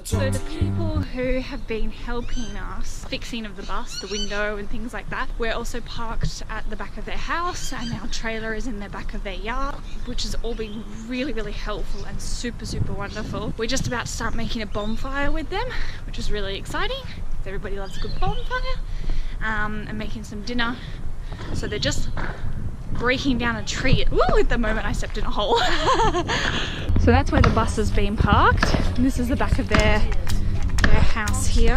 So the people who have been helping us fixing of the bus, the window and things like that, we're also parked at the back of their house and our trailer is in the back of their yard, which has all been really, really helpful and super, super wonderful. We're just about to start making a bonfire with them, which is really exciting. Everybody loves a good bonfire, and making some dinner. So they're just breaking down a tree. Ooh, at the moment I stepped in a hole. So that's where the bus has been parked. And this is the back of their house here.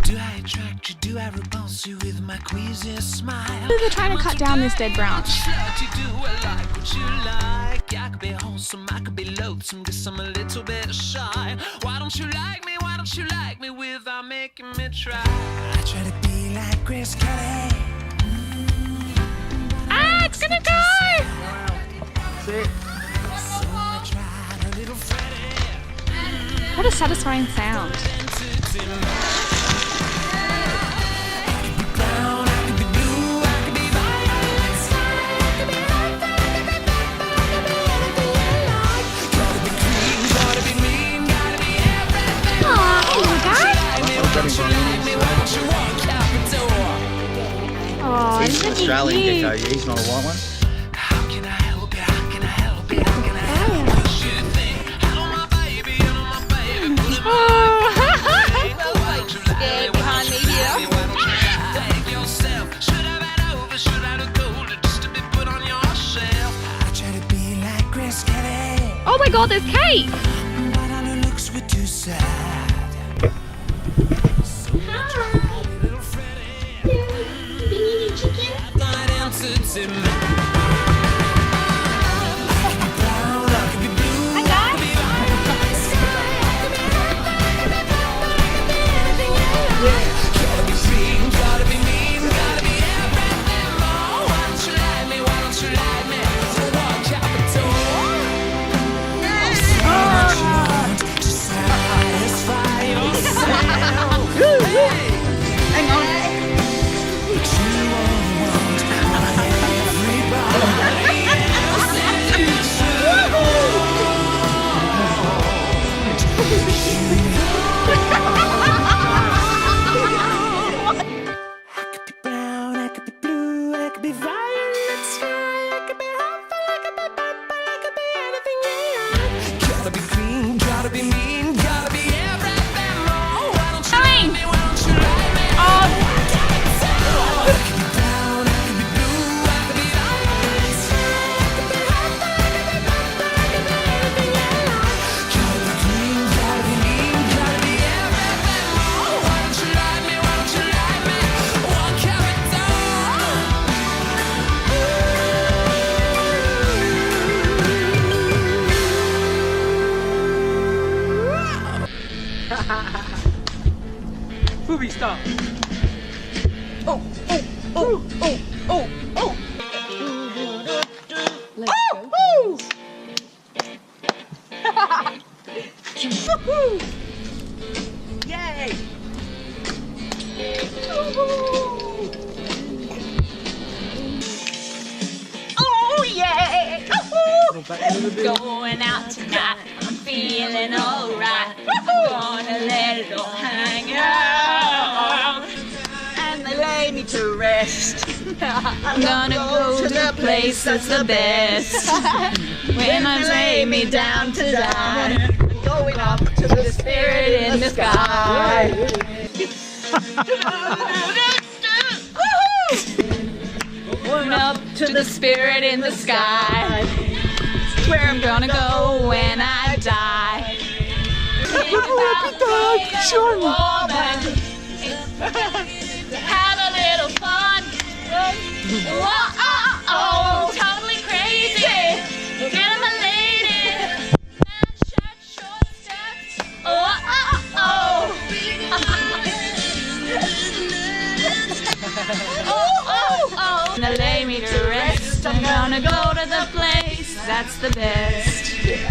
Do I attract you? Do I repulse you with my queasy smile? They're trying to cut down this dead branch. I could be wholesome, I could be loathsome, guess I'm a little bit shy. Why don't you like me? Why don't you like me without making me try? I try to be like Grace Kelly. Ah, it's gonna go! What a satisfying sound. Oh, he's an Australian gecko, he's not a white one. How can I help you? How can I help you? How can I help you? What you think? Hello, my baby, hello, my baby. Put it behind me here. Yourself. Should I bend over? Should I look older just to be put on your shelf? I try to be like Grace Kelly. oh my god, there's cake! But all her looks were too sad. Booby, stop. Oh, oh, oh, oh, oh, oh. Let's go. Woohoo! Yay! Oh, yay! Going out tonight, I'm feeling alright. I'm gonna let it all hang out. And they lay me to rest. I'm gonna go to the place that's the best. When I lay me down to die, Going up to the spirit in the sky. going up to the spirit in the sky. Where I'm gonna go when I die. Have a little fun. Whoa, totally crazy. Get my lady. Man, shirt, short steps. Gonna lay me to rest. I'm gonna go to the place that's the best. Yeah.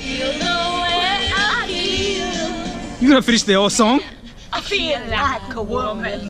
Feel the way I feel. You gonna finish the whole song? I feel like a woman.